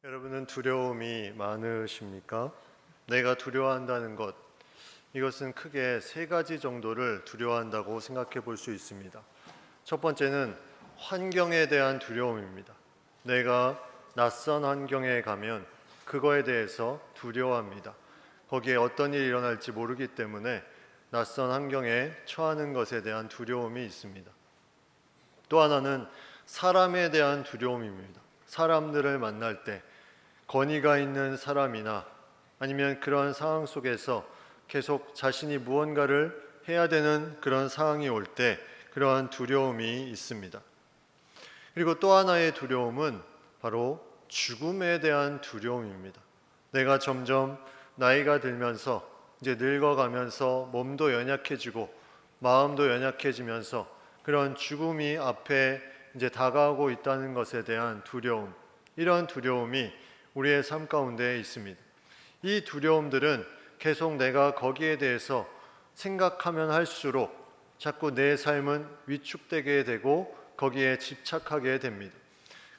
여러분은 두려움이 많으십니까? 내가 두려워한다는 것, 이것은 크게 세 가지 정도를 두려워한다고 생각해 볼 수 있습니다. 첫 번째는 환경에 대한 두려움입니다. 내가 낯선 환경에 가면 그거에 대해서 두려워합니다. 거기에 어떤 일이 일어날지 모르기 때문에 낯선 환경에 처하는 것에 대한 두려움이 있습니다. 또 하나는 사람에 대한 두려움입니다. 사람들을 만날 때 권위가 있는 사람이나 아니면 그러한 상황 속에서 계속 자신이 무언가를 해야 되는 그런 상황이 올 때 그러한 두려움이 있습니다. 그리고 또 하나의 두려움은 바로 죽음에 대한 두려움입니다. 내가 점점 나이가 들면서 이제 늙어가면서 몸도 연약해지고 마음도 연약해지면서 그런 죽음이 앞에 이제 다가오고 있다는 것에 대한 두려움, 이런 두려움이 우리의 삶 가운데 있습니다. 이 두려움들은 계속 내가 거기에 대해서 생각하면 할수록 자꾸 내 삶은 위축되게 되고 거기에 집착하게 됩니다.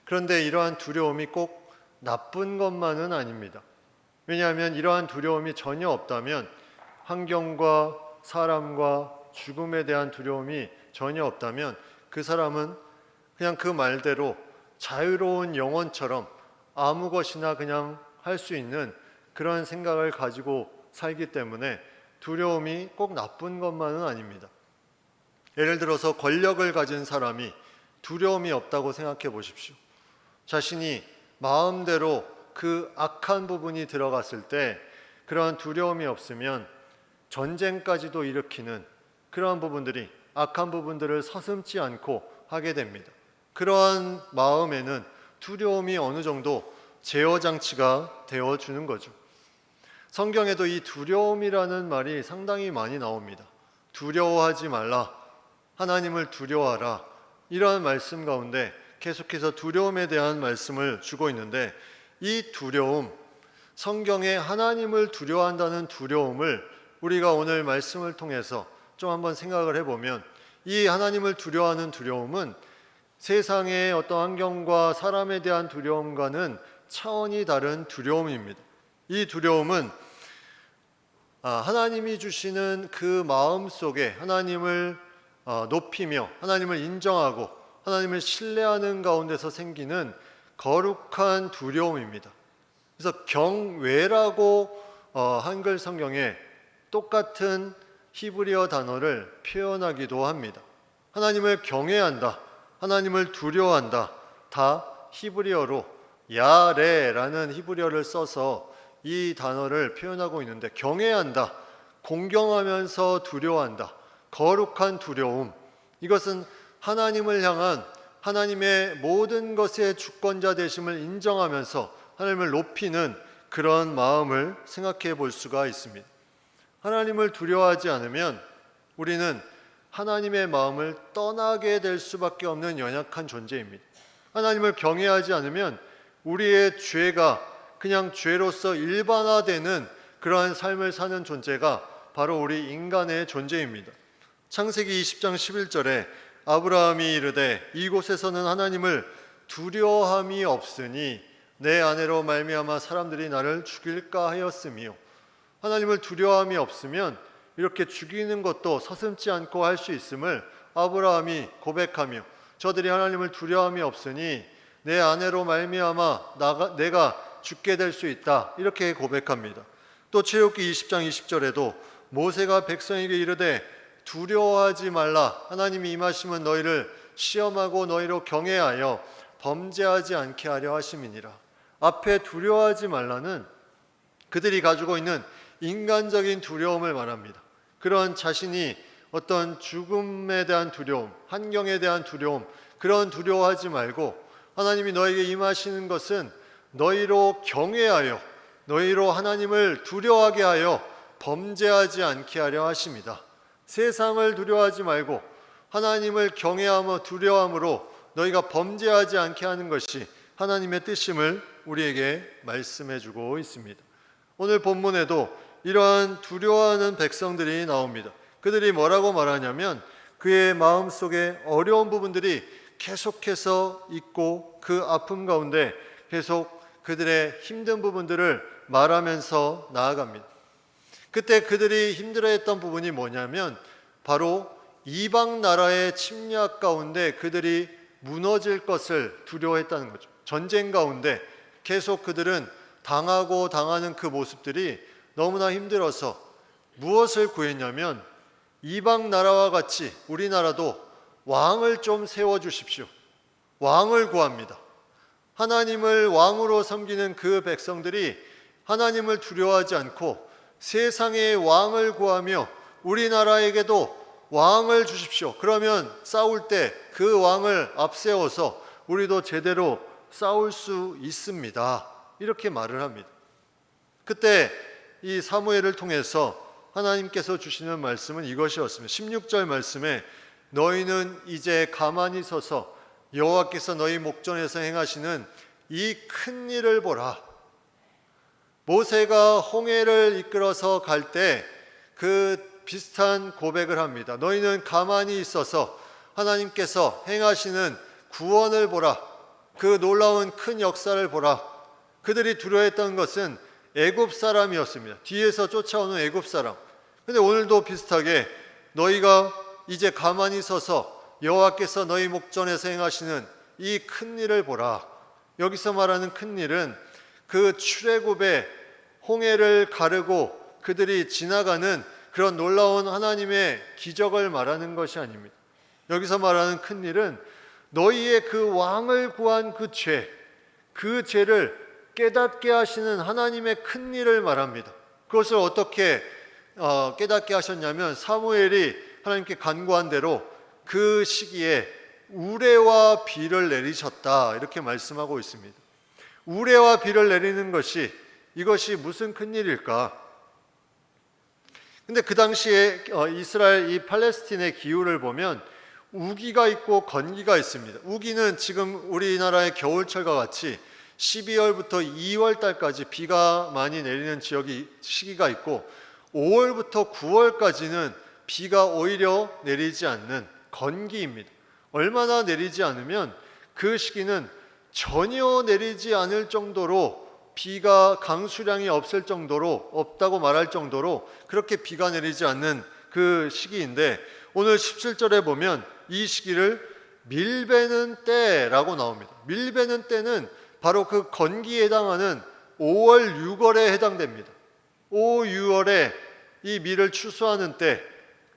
그런데 이러한 두려움이 꼭 나쁜 것만은 아닙니다. 왜냐하면 이러한 두려움이 전혀 없다면, 환경과 사람과 죽음에 대한 두려움이 전혀 없다면 그 사람은 그냥 그 말대로 자유로운 영혼처럼 아무 것이나 그냥 할 수 있는 그런 생각을 가지고 살기 때문에 두려움이 꼭 나쁜 것만은 아닙니다. 예를 들어서 권력을 가진 사람이 두려움이 없다고 생각해 보십시오. 자신이 마음대로 그 악한 부분이 들어갔을 때 그러한 두려움이 없으면 전쟁까지도 일으키는 그러한 부분들이, 악한 부분들을 서슴지 않고 하게 됩니다. 그러한 마음에는 두려움이 어느 정도 제어 장치가 되어주는 거죠. 성경에도 이 두려움이라는 말이 상당히 많이 나옵니다. 두려워하지 말라, 하나님을 두려워하라, 이러한 말씀 가운데 계속해서 두려움에 대한 말씀을 주고 있는데, 이 두려움, 성경에 하나님을 두려워한다는 두려움을 우리가 오늘 말씀을 통해서 좀 한번 생각을 해보면, 이 하나님을 두려워하는 두려움은 세상의 어떤 환경과 사람에 대한 두려움과는 차원이 다른 두려움입니다. 이 두려움은 하나님이 주시는 그 마음 속에 하나님을 높이며 하나님을 인정하고 하나님을 신뢰하는 가운데서 생기는 거룩한 두려움입니다. 그래서 경외라고 한글 성경에 똑같은 히브리어 단어를 표현하기도 합니다. 하나님을 경외한다, 하나님을 두려워한다, 다 히브리어로 야레라는 히브리어를 써서 이 단어를 표현하고 있는데, 경외한다, 공경하면서 두려워한다, 거룩한 두려움, 이것은 하나님을 향한 하나님의 모든 것의 주권자 되심을 인정하면서 하나님을 높이는 그런 마음을 생각해 볼 수가 있습니다. 하나님을 두려워하지 않으면 우리는 하나님의 마음을 떠나게 될 수밖에 없는 연약한 존재입니다. 하나님을 경외하지 않으면 우리의 죄가 그냥 죄로서 일반화되는 그러한 삶을 사는 존재가 바로 우리 인간의 존재입니다. 창세기 20장 11절에 아브라함이 이르되 이곳에서는 하나님을 두려워함이 없으니 내 아내로 말미암아 사람들이 나를 죽일까 하였으며, 하나님을 두려워함이 없으면 이렇게 죽이는 것도 서슴지 않고 할 수 있음을 아브라함이 고백하며, 저들이 하나님을 두려워함이 없으니 내 아내로 말미암아 내가 죽게 될 수 있다, 이렇게 고백합니다. 또 출애굽기 20장 20절에도 모세가 백성에게 이르되 두려워하지 말라, 하나님이 임하시면 너희를 시험하고 너희로 경외하여 범죄하지 않게 하려 하심이니라. 앞에 두려워하지 말라는 그들이 가지고 있는 인간적인 두려움을 말합니다. 그런 자신이 어떤 죽음에 대한 두려움, 환경에 대한 두려움, 그런 두려워하지 말고 하나님이 너에게 임하시는 것은 너희로 경외하여 너희로 하나님을 두려워하게 하여 범죄하지 않게 하려 하십니다. 세상을 두려워하지 말고 하나님을 경외하며 두려워함으로 너희가 범죄하지 않게 하는 것이 하나님의 뜻임을 우리에게 말씀해 주고 있습니다. 오늘 본문에도 이러한 두려워하는 백성들이 나옵니다. 그들이 뭐라고 말하냐면, 그의 마음속에 어려운 부분들이 계속해서 있고 그 아픔 가운데 계속 그들의 힘든 부분들을 말하면서 나아갑니다. 그때 그들이 힘들어했던 부분이 뭐냐면 바로 이방 나라의 침략 가운데 그들이 무너질 것을 두려워했다는 거죠. 전쟁 가운데 계속 그들은 당하고 당하는 그 모습들이 너무나 힘들어서 무엇을 구했냐면 이방 나라와 같이 우리나라도 왕을 좀 세워주십시오. 왕을 구합니다. 하나님을 왕으로 섬기는 그 백성들이 하나님을 두려워하지 않고 세상의 왕을 구하며 우리나라에게도 왕을 주십시오. 그러면 싸울 때 그 왕을 앞세워서 우리도 제대로 싸울 수 있습니다. 이렇게 말을 합니다. 그때 이 사무엘을 통해서 하나님께서 주시는 말씀은 이것이었습니다. 16절 말씀에 너희는 이제 가만히 서서 여호와께서 너희 목전에서 행하시는 이 큰 일을 보라. 모세가 홍해를 이끌어서 갈 때 그 비슷한 고백을 합니다. 너희는 가만히 있어서 하나님께서 행하시는 구원을 보라. 그 놀라운 큰 역사를 보라. 그들이 두려워했던 것은 애굽 사람이었습니다. 뒤에서 쫓아오는 애굽 사람. 근데 오늘도 비슷하게 너희가 이제 가만히 서서 여호와께서 너희 목전에서 행하시는 이 큰 일을 보라. 여기서 말하는 큰 일은 그 출애굽의 홍해를 가르고 그들이 지나가는 그런 놀라운 하나님의 기적을 말하는 것이 아닙니다. 여기서 말하는 큰 일은 너희의 그 왕을 구한 그 죄를 깨닫게 하시는 하나님의 큰 일을 말합니다. 그것을 어떻게 깨닫게 하셨냐면 사무엘이 하나님께 간구한 대로 그 시기에 우레와 비를 내리셨다 이렇게 말씀하고 있습니다. 우레와 비를 내리는 것이 이것이 무슨 큰일일까? 근데 그 당시에 이스라엘 이 팔레스틴의 기후를 보면 우기가 있고 건기가 있습니다. 우기는 지금 우리나라의 겨울철과 같이 12월부터 2월 달까지 비가 많이 내리는 시기가 있고 5월부터 9월까지는 비가 오히려 내리지 않는 건기입니다. 얼마나 내리지 않으면 그 시기는 전혀 내리지 않을 정도로 비가 강수량이 없다고 말할 정도로 그렇게 비가 내리지 않는 그 시기인데 오늘 17절에 보면 이 시기를 밀베는 때라고 나옵니다. 밀베는 때는 바로 그 건기에 해당하는 5월, 6월에 해당됩니다. 5, 6월에 이 밀을 추수하는 때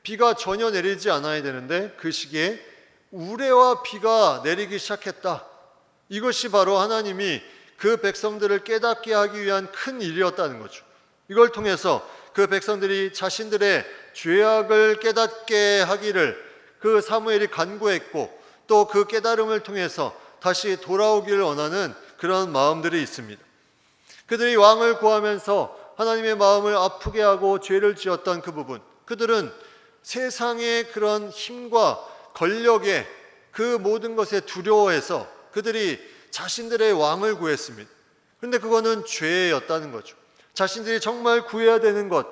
비가 전혀 내리지 않아야 되는데 그 시기에 우레와 비가 내리기 시작했다. 이것이 바로 하나님이 그 백성들을 깨닫게 하기 위한 큰 일이었다는 거죠. 이걸 통해서 그 백성들이 자신들의 죄악을 깨닫게 하기를 그 사무엘이 간구했고 또 그 깨달음을 통해서 다시 돌아오기를 원하는 그런 마음들이 있습니다. 그들이 왕을 구하면서 하나님의 마음을 아프게 하고 죄를 지었던 그 부분, 그들은 세상의 그런 힘과 권력의 그 모든 것에 두려워해서 그들이 자신들의 왕을 구했습니다. 그런데 그거는 죄였다는 거죠. 자신들이 정말 구해야 되는 것,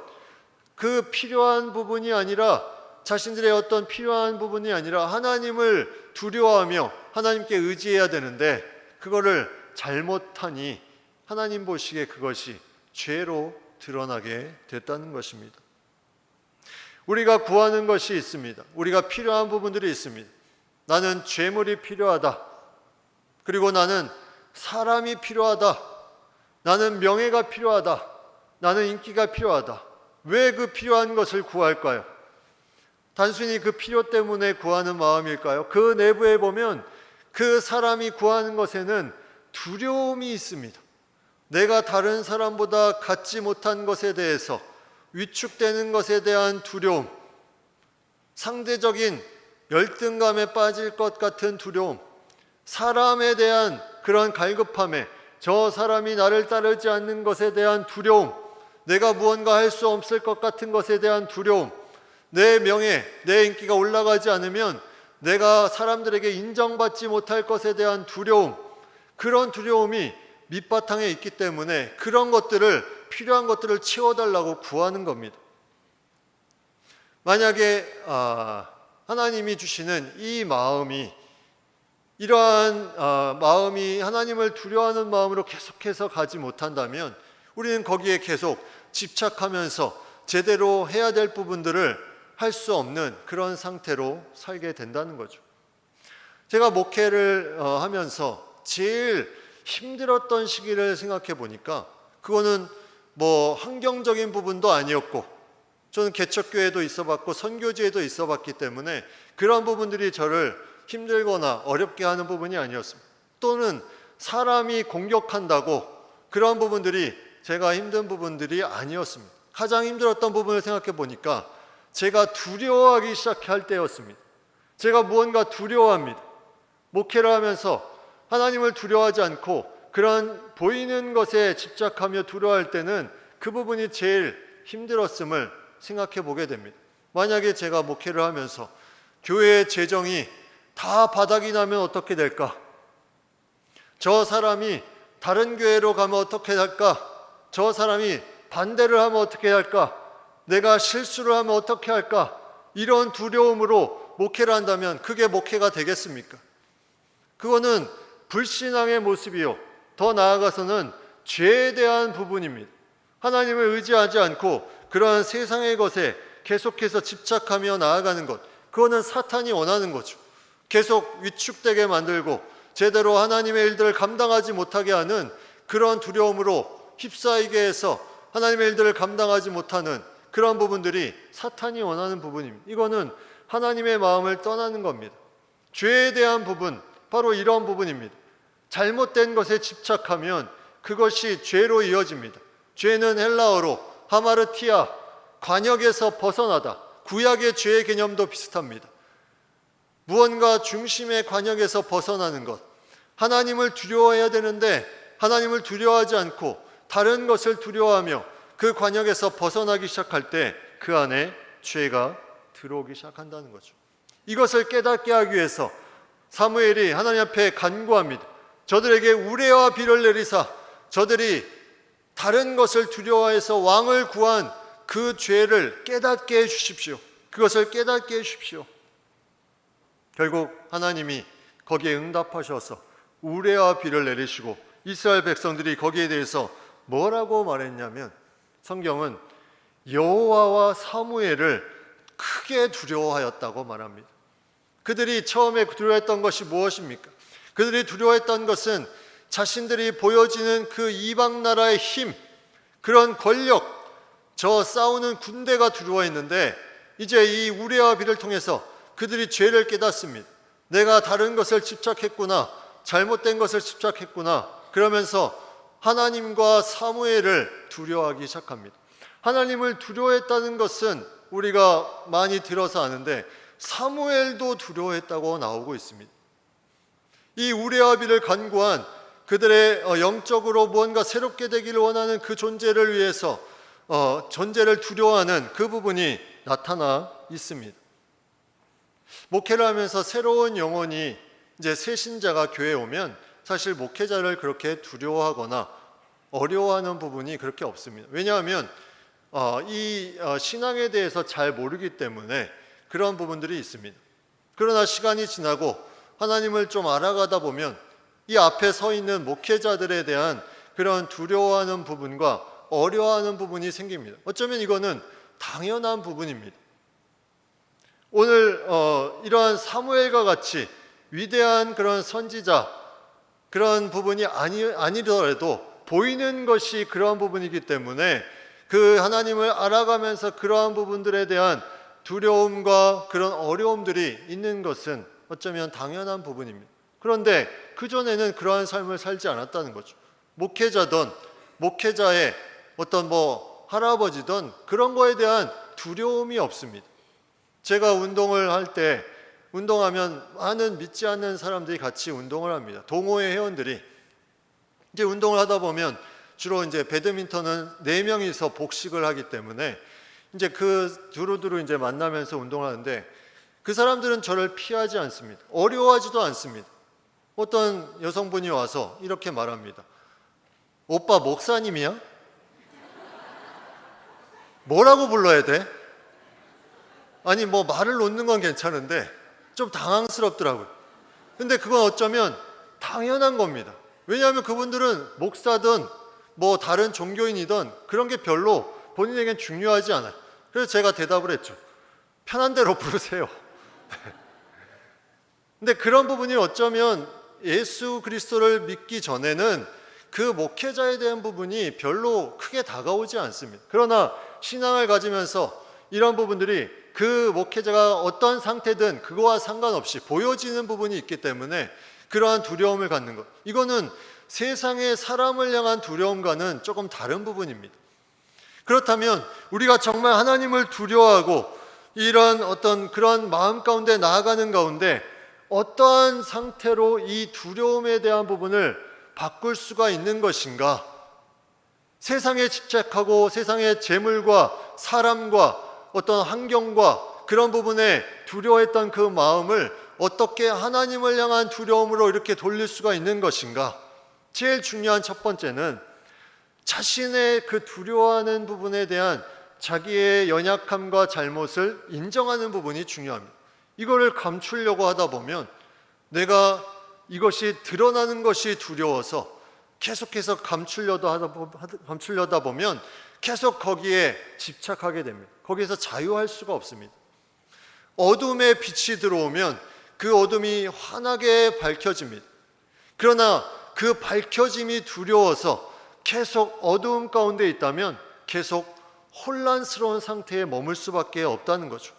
그 필요한 부분이 아니라 자신들의 어떤 필요한 부분이 아니라 하나님을 두려워하며 하나님께 의지해야 되는데 그거를 잘못하니 하나님 보시기에 그것이 죄로 드러나게 됐다는 것입니다. 우리가 구하는 것이 있습니다. 우리가 필요한 부분들이 있습니다. 나는 죄물이 필요하다. 그리고 나는 사람이 필요하다. 나는 명예가 필요하다. 나는 인기가 필요하다. 왜 그 필요한 것을 구할까요? 단순히 그 필요 때문에 구하는 마음일까요? 그 내부에 보면 그 사람이 구하는 것에는 두려움이 있습니다. 내가 다른 사람보다 갖지 못한 것에 대해서 위축되는 것에 대한 두려움, 상대적인 열등감에 빠질 것 같은 두려움, 사람에 대한 그런 갈급함에 저 사람이 나를 따르지 않는 것에 대한 두려움, 내가 무언가 할 수 없을 것 같은 것에 대한 두려움, 내 명예, 내 인기가 올라가지 않으면 내가 사람들에게 인정받지 못할 것에 대한 두려움, 그런 두려움이 밑바탕에 있기 때문에 그런 것들을, 필요한 것들을 채워달라고 구하는 겁니다. 만약에 하나님이 주시는 이 마음이 이러한 마음이 하나님을 두려워하는 마음으로 계속해서 가지 못한다면 우리는 거기에 계속 집착하면서 제대로 해야 될 부분들을 할 수 없는 그런 상태로 살게 된다는 거죠. 제가 목회를 하면서 제일 힘들었던 시기를 생각해 보니까 그거는 뭐 환경적인 부분도 아니었고, 저는 개척교회도 있어봤고 선교지에도 있어봤기 때문에 그런 부분들이 저를 힘들거나 어렵게 하는 부분이 아니었습니다. 또는 사람이 공격한다고 그런 부분들이 제가 힘든 부분들이 아니었습니다. 가장 힘들었던 부분을 생각해 보니까 제가 두려워하기 시작할 때였습니다. 제가 무언가 두려워합니다. 목회를 하면서 하나님을 두려워하지 않고 그런 보이는 것에 집착하며 두려워할 때는 그 부분이 제일 힘들었음을 생각해 보게 됩니다. 만약에 제가 목회를 하면서 교회의 재정이 다 바닥이 나면 어떻게 될까? 저 사람이 다른 교회로 가면 어떻게 할까? 저 사람이 반대를 하면 어떻게 할까? 내가 실수를 하면 어떻게 할까? 이런 두려움으로 목회를 한다면 그게 목회가 되겠습니까? 그거는 불신앙의 모습이요, 더 나아가서는 죄에 대한 부분입니다. 하나님을 의지하지 않고 그러한 세상의 것에 계속해서 집착하며 나아가는 것, 그거는 사탄이 원하는 거죠. 계속 위축되게 만들고 제대로 하나님의 일들을 감당하지 못하게 하는 그런 두려움으로 휩싸이게 해서 하나님의 일들을 감당하지 못하는 그런 부분들이 사탄이 원하는 부분입니다. 이거는 하나님의 마음을 떠나는 겁니다. 죄에 대한 부분, 바로 이런 부분입니다. 잘못된 것에 집착하면 그것이 죄로 이어집니다. 죄는 헬라어로 하마르티아, 관역에서 벗어나다, 구약의 죄의 개념도 비슷합니다. 무언가 중심의 관역에서 벗어나는 것, 하나님을 두려워해야 되는데 하나님을 두려워하지 않고 다른 것을 두려워하며 그 관역에서 벗어나기 시작할 때 그 안에 죄가 들어오기 시작한다는 거죠. 이것을 깨닫게 하기 위해서 사무엘이 하나님 앞에 간구합니다. 저들에게 우레와 비를 내리사 저들이 다른 것을 두려워해서 왕을 구한 그 죄를 깨닫게 해 주십시오. 그것을 깨닫게 해 주십시오. 결국 하나님이 거기에 응답하셔서 우레와 비를 내리시고 이스라엘 백성들이 거기에 대해서 뭐라고 말했냐면, 성경은 여호와와 사무엘을 크게 두려워하였다고 말합니다. 그들이 처음에 두려워했던 것이 무엇입니까? 그들이 두려워했던 것은 자신들이 보여지는 그 이방 나라의 힘, 그런 권력, 저 싸우는 군대가 두려워했는데 이제 이 우레와 비를 통해서 그들이 죄를 깨닫습니다. 내가 다른 것을 집착했구나, 잘못된 것을 집착했구나. 그러면서 하나님과 사무엘을 두려워하기 시작합니다. 하나님을 두려워했다는 것은 우리가 많이 들어서 아는데 사무엘도 두려워했다고 나오고 있습니다. 이 우레와 비를 간구한 그들의 영적으로 무언가 새롭게 되기를 원하는 그 존재를 위해서 존재를 두려워하는 그 부분이 나타나 있습니다. 목회를 하면서 새로운 영혼이 이제 새 신자가 교회에 오면 사실 목회자를 그렇게 두려워하거나 어려워하는 부분이 그렇게 없습니다. 왜냐하면 이 신앙에 대해서 잘 모르기 때문에 그런 부분들이 있습니다. 그러나 시간이 지나고 하나님을 좀 알아가다 보면 이 앞에 서 있는 목회자들에 대한 그런 두려워하는 부분과 어려워하는 부분이 생깁니다. 어쩌면 이거는 당연한 부분입니다. 오늘 이러한 사무엘과 같이 위대한 그런 선지자, 그런 부분이 아니더라도 보이는 것이 그러한 부분이기 때문에 그 하나님을 알아가면서 그러한 부분들에 대한 두려움과 그런 어려움들이 있는 것은 어쩌면 당연한 부분입니다. 그런데 그전에는 그러한 삶을 살지 않았다는 거죠. 목회자든 목회자의 어떤 할아버지든 그런 거에 대한 두려움이 없습니다. 제가 운동을 할 때 운동하면 많은 믿지 않는 사람들이 같이 운동을 합니다. 동호회 회원들이 이제 운동을 하다 보면 주로 이제 배드민턴은 4명이서 복식을 하기 때문에 이제 그 두루두루 이제 만나면서 운동을 하는데 그 사람들은 저를 피하지 않습니다. 어려워하지도 않습니다. 어떤 여성분이 와서 이렇게 말합니다. 오빠 목사님이야? 뭐라고 불러야 돼? 아니 말을 놓는 건 괜찮은데 좀 당황스럽더라고요. 근데 그건 어쩌면 당연한 겁니다. 왜냐하면 그분들은 목사든 뭐 다른 종교인이든 그런 게 별로 본인에겐 중요하지 않아요. 그래서 제가 대답을 했죠. 편한 대로 부르세요. 근데 그런 부분이 어쩌면 예수 그리스도를 믿기 전에는 그 목회자에 대한 부분이 별로 크게 다가오지 않습니다. 그러나 신앙을 가지면서 이런 부분들이 그 목회자가 어떤 상태든 그거와 상관없이 보여지는 부분이 있기 때문에 그러한 두려움을 갖는 것, 이거는 세상의 사람을 향한 두려움과는 조금 다른 부분입니다. 그렇다면 우리가 정말 하나님을 두려워하고 이런 어떤 그런 마음 가운데 나아가는 가운데 어떠한 상태로 이 두려움에 대한 부분을 바꿀 수가 있는 것인가? 세상에 집착하고 세상의 재물과 사람과 어떤 환경과 그런 부분에 두려워했던 그 마음을 어떻게 하나님을 향한 두려움으로 이렇게 돌릴 수가 있는 것인가? 제일 중요한 첫 번째는 자신의 그 두려워하는 부분에 대한 자기의 연약함과 잘못을 인정하는 부분이 중요합니다. 이거를 감추려고 하다 보면 내가 이것이 드러나는 것이 두려워서 계속해서 감추려다 보면 계속 거기에 집착하게 됩니다. 거기에서 자유할 수가 없습니다. 어둠에 빛이 들어오면 그 어둠이 환하게 밝혀집니다. 그러나 그 밝혀짐이 두려워서 계속 어두움 가운데 있다면 계속 혼란스러운 상태에 머물 수밖에 없다는 거죠.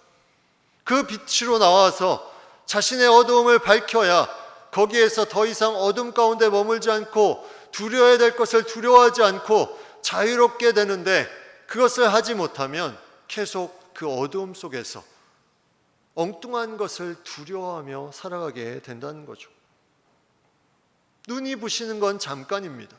그 빛으로 나와서 자신의 어두움을 밝혀야 거기에서 더 이상 어둠 가운데 머물지 않고 두려워야 될 것을 두려워하지 않고 자유롭게 되는데, 그것을 하지 못하면 계속 그 어두움 속에서 엉뚱한 것을 두려워하며 살아가게 된다는 거죠. 눈이 부시는 건 잠깐입니다.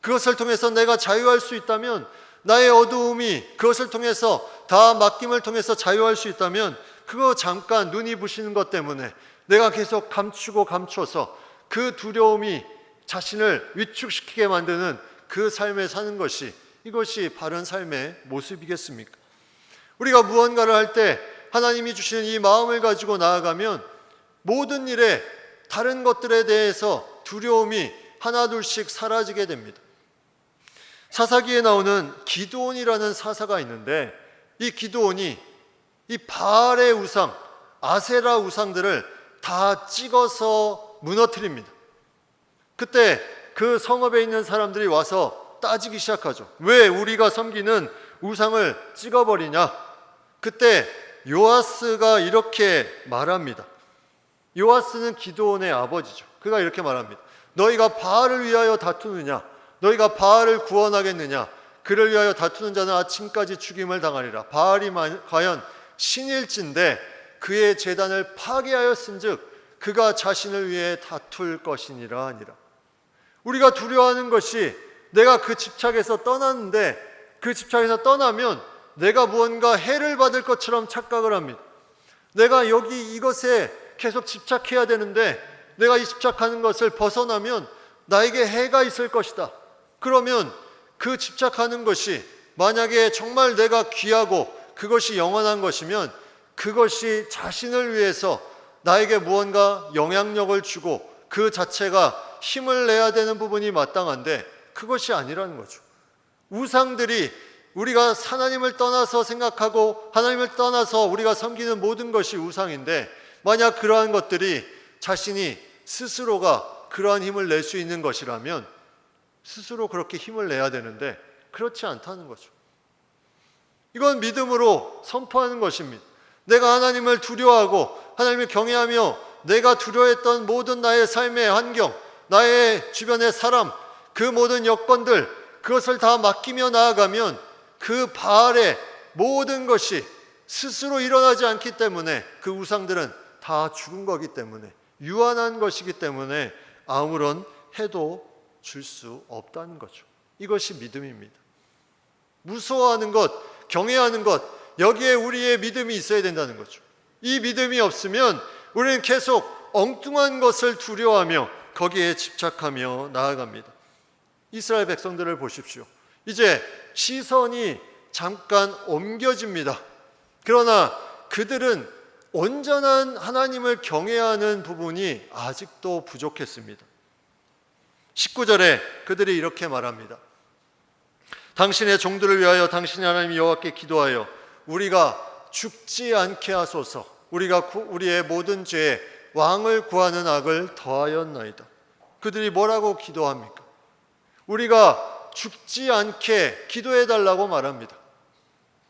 그것을 통해서 내가 자유할 수 있다면, 나의 어두움이 그것을 통해서 다 맡김을 통해서 자유할 수 있다면, 그거 잠깐 눈이 부시는 것 때문에 내가 계속 감추고 감춰서 그 두려움이 자신을 위축시키게 만드는 그 삶에 사는 것이, 이것이 바른 삶의 모습이겠습니까? 우리가 무언가를 할 때 하나님이 주시는 이 마음을 가지고 나아가면 모든 일에 다른 것들에 대해서 두려움이 하나둘씩 사라지게 됩니다. 사사기에 나오는 기드온이라는 사사가 있는데, 이 기드온이 이 바알의 우상, 아세라 우상들을 다 찍어서 무너뜨립니다. 그때 그 성읍에 있는 사람들이 와서 따지기 시작하죠. 왜 우리가 섬기는 우상을 찍어버리냐? 그때 요아스가 이렇게 말합니다. 요아스는 기드온의 아버지죠. 그가 이렇게 말합니다. 너희가 바알을 위하여 다투느냐? 너희가 바알을 구원하겠느냐? 그를 위하여 다투는 자는 아침까지 죽임을 당하리라. 바알이 과연 신일진데 그의 제단을 파괴하였은즉 그가 자신을 위해 다툴 것이니라 하니라. 우리가 두려워하는 것이 내가 그 집착에서 떠났는데, 그 집착에서 떠나면 내가 무언가 해를 받을 것처럼 착각을 합니다. 내가 여기 이것에 계속 집착해야 되는데 내가 이 집착하는 것을 벗어나면 나에게 해가 있을 것이다. 그러면 그 집착하는 것이 만약에 정말 내가 귀하고 그것이 영원한 것이면 그것이 자신을 위해서 나에게 무언가 영향력을 주고 그 자체가 힘을 내야 되는 부분이 마땅한데, 그것이 아니라는 거죠. 우상들이 우리가 하나님을 떠나서 생각하고 하나님을 떠나서 우리가 섬기는 모든 것이 우상인데, 만약 그러한 것들이 자신이 스스로가 그러한 힘을 낼 수 있는 것이라면 스스로 그렇게 힘을 내야 되는데 그렇지 않다는 거죠. 이건 믿음으로 선포하는 것입니다. 내가 하나님을 두려워하고 하나님을 경외하며 내가 두려워했던 모든 나의 삶의 환경, 나의 주변의 사람, 그 모든 여건들, 그것을 다 맡기며 나아가면 그 바알의 모든 것이 스스로 일어나지 않기 때문에, 그 우상들은 다 죽은 거기 때문에, 유한한 것이기 때문에 아무런 해도 줄 수 없다는 거죠. 이것이 믿음입니다. 무서워하는 것, 경외하는 것, 여기에 우리의 믿음이 있어야 된다는 거죠. 이 믿음이 없으면 우리는 계속 엉뚱한 것을 두려워하며 거기에 집착하며 나아갑니다. 이스라엘 백성들을 보십시오. 이제 시선이 잠깐 옮겨집니다. 그러나 그들은 온전한 하나님을 경외하는 부분이 아직도 부족했습니다. 19절에 그들이 이렇게 말합니다. 당신의 종들을 위하여 당신의 하나님 여호와께 기도하여 우리가 죽지 않게 하소서. 우리가 우리의 모든 죄에 왕을 구하는 악을 더하였나이다. 그들이 뭐라고 기도합니까? 우리가 죽지 않게 기도해달라고 말합니다.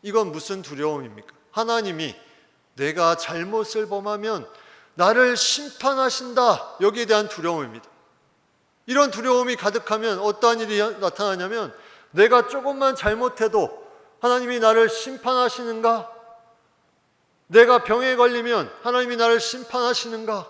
이건 무슨 두려움입니까? 하나님이 내가 잘못을 범하면 나를 심판하신다. 여기에 대한 두려움입니다. 이런 두려움이 가득하면 어떠한 일이 나타나냐면 내가 조금만 잘못해도 하나님이 나를 심판하시는가? 내가 병에 걸리면 하나님이 나를 심판하시는가?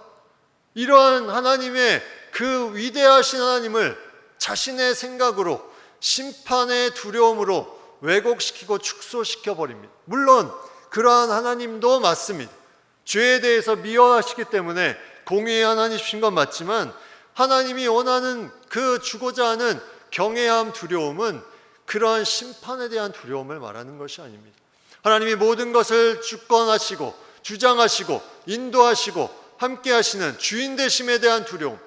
이러한 하나님의 그 위대하신 하나님을 자신의 생각으로 심판의 두려움으로 왜곡시키고 축소시켜 버립니다. 물론 그러한 하나님도 맞습니다. 죄에 대해서 미워하시기 때문에 공의의 하나님이신 건 맞지만 하나님이 원하는 그 주고자 하는 경외함, 두려움은 그러한 심판에 대한 두려움을 말하는 것이 아닙니다. 하나님이 모든 것을 주권하시고 주장하시고 인도하시고 함께 하시는 주인 되심에 대한 두려움,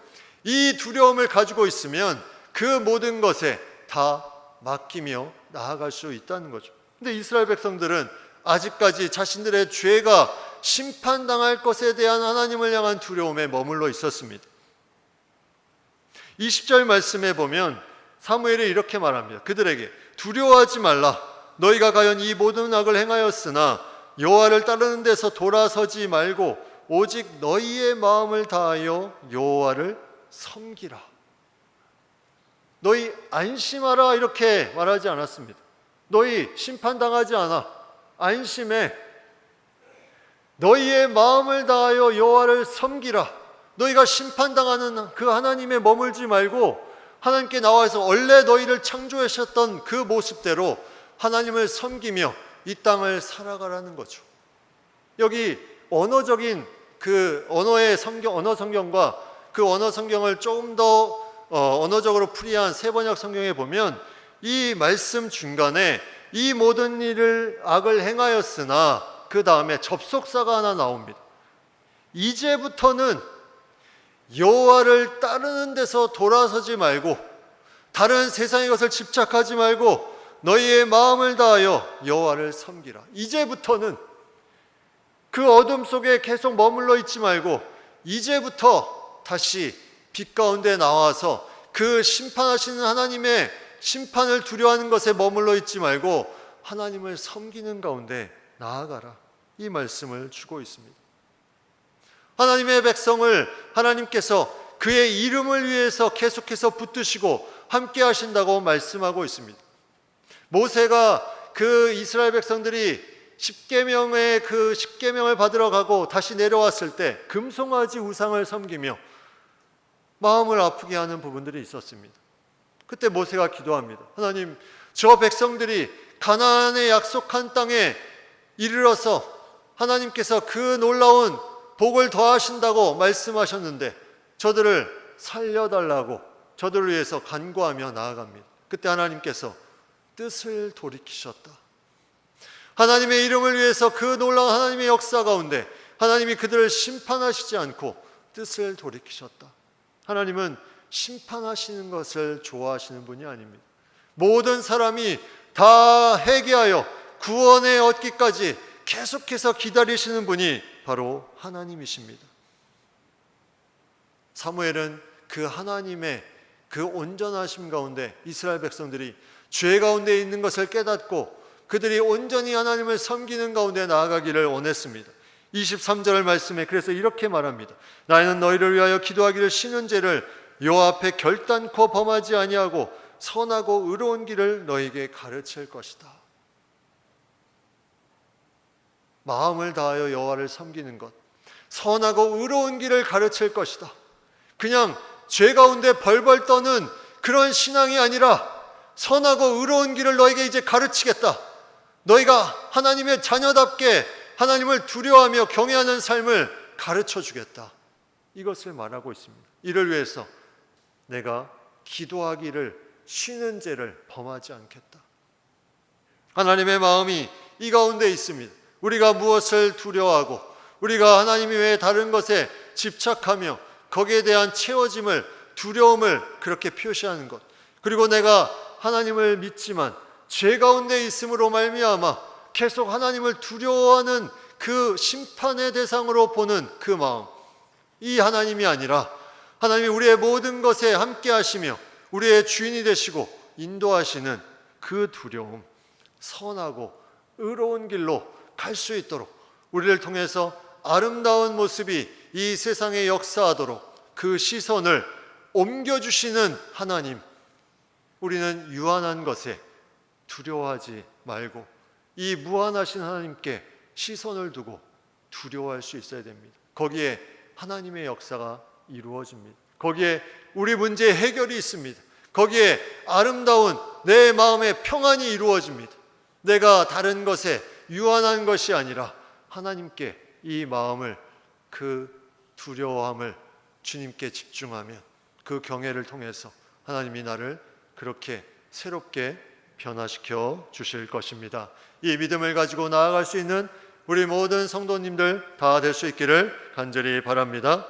이 두려움을 가지고 있으면 그 모든 것에 다 맡기며 나아갈 수 있다는 거죠. 근데 이스라엘 백성들은 아직까지 자신들의 죄가 심판당할 것에 대한 하나님을 향한 두려움에 머물러 있었습니다. 20절 말씀에 보면 사무엘이 이렇게 말합니다. 그들에게 두려워하지 말라. 너희가 과연 이 모든 악을 행하였으나 여호와를 따르는 데서 돌아서지 말고 오직 너희의 마음을 다하여 여호와를 섬기라. 너희 안심하라 이렇게 말하지 않았습니다. 너희 심판당하지 않아. 안심해. 너희의 마음을 다하여 여호와를 섬기라. 너희가 심판당하는 그 하나님에 머물지 말고 하나님께 나와서 원래 너희를 창조하셨던 그 모습대로 하나님을 섬기며 이 땅을 살아가라는 거죠. 여기 언어적인 그 언어 성경과 그 언어 성경을 조금 더 언어적으로 풀이한 세번역 성경에 보면 이 말씀 중간에 이 모든 일을 악을 행하였으나 그 다음에 접속사가 하나 나옵니다. 이제부터는 여호와를 따르는 데서 돌아서지 말고 다른 세상의 것을 집착하지 말고 너희의 마음을 다하여 여호와를 섬기라. 이제부터는 그 어둠 속에 계속 머물러 있지 말고 이제부터 다시 빛 가운데 나와서 그 심판하시는 하나님의 심판을 두려워하는 것에 머물러 있지 말고 하나님을 섬기는 가운데 나아가라. 이 말씀을 주고 있습니다. 하나님의 백성을 하나님께서 그의 이름을 위해서 계속해서 붙드시고 함께 하신다고 말씀하고 있습니다. 모세가 그 이스라엘 백성들이 십계명의 그 십계명을 받으러 가고 다시 내려왔을 때 금송아지 우상을 섬기며 마음을 아프게 하는 부분들이 있었습니다. 그때 모세가 기도합니다. 하나님, 저 백성들이 가나안의 약속한 땅에 이르러서 하나님께서 그 놀라운 복을 더하신다고 말씀하셨는데 저들을 살려달라고 저들을 위해서 간구하며 나아갑니다. 그때 하나님께서 뜻을 돌이키셨다. 하나님의 이름을 위해서 그 놀라운 하나님의 역사 가운데 하나님이 그들을 심판하시지 않고 뜻을 돌이키셨다. 하나님은 심판하시는 것을 좋아하시는 분이 아닙니다. 모든 사람이 다 회개하여 구원에 얻기까지 계속해서 기다리시는 분이 바로 하나님이십니다. 사무엘은 그 하나님의 그 온전하심 가운데 이스라엘 백성들이 죄 가운데 있는 것을 깨닫고 그들이 온전히 하나님을 섬기는 가운데 나아가기를 원했습니다. 23절 말씀에 그래서 이렇게 말합니다. 나는 너희를 위하여 기도하기를 쉬는 죄를 여호와 앞에 결단코 범하지 아니하고 선하고 의로운 길을 너희에게 가르칠 것이다. 마음을 다하여 여호와를 섬기는 것, 선하고 의로운 길을 가르칠 것이다. 그냥 죄 가운데 벌벌 떠는 그런 신앙이 아니라 선하고 의로운 길을 너에게 이제 가르치겠다. 너희가 하나님의 자녀답게 하나님을 두려워하며 경외하는 삶을 가르쳐 주겠다. 이것을 말하고 있습니다. 이를 위해서 내가 기도하기를 쉬는 죄를 범하지 않겠다. 하나님의 마음이 이 가운데 있습니다. 우리가 무엇을 두려워하고 우리가 하나님 외에 다른 것에 집착하며 거기에 대한 채워짐을, 두려움을 그렇게 표시하는 것. 그리고 내가 하나님을 믿지만 죄 가운데 있음으로 말미암아 계속 하나님을 두려워하는 그 심판의 대상으로 보는 그 마음. 이 하나님이 아니라 하나님이 우리의 모든 것에 함께 하시며 우리의 주인이 되시고 인도하시는 그 두려움, 선하고 의로운 길로 갈 수 있도록 우리를 통해서 아름다운 모습이 이 세상에 역사하도록 그 시선을 옮겨주시는 하나님, 우리는 유한한 것에 두려워하지 말고 이 무한하신 하나님께 시선을 두고 두려워할 수 있어야 됩니다. 거기에 하나님의 역사가 이루어집니다. 거기에 우리 문제의 해결이 있습니다. 거기에 아름다운 내 마음의 평안이 이루어집니다. 내가 다른 것에 유한한 것이 아니라 하나님께 이 마음을, 그 두려워함을 주님께 집중하면 그 경외를 통해서 하나님이 나를 그렇게 새롭게 변화시켜 주실 것입니다. 이 믿음을 가지고 나아갈 수 있는 우리 모든 성도님들 다 될 수 있기를 간절히 바랍니다.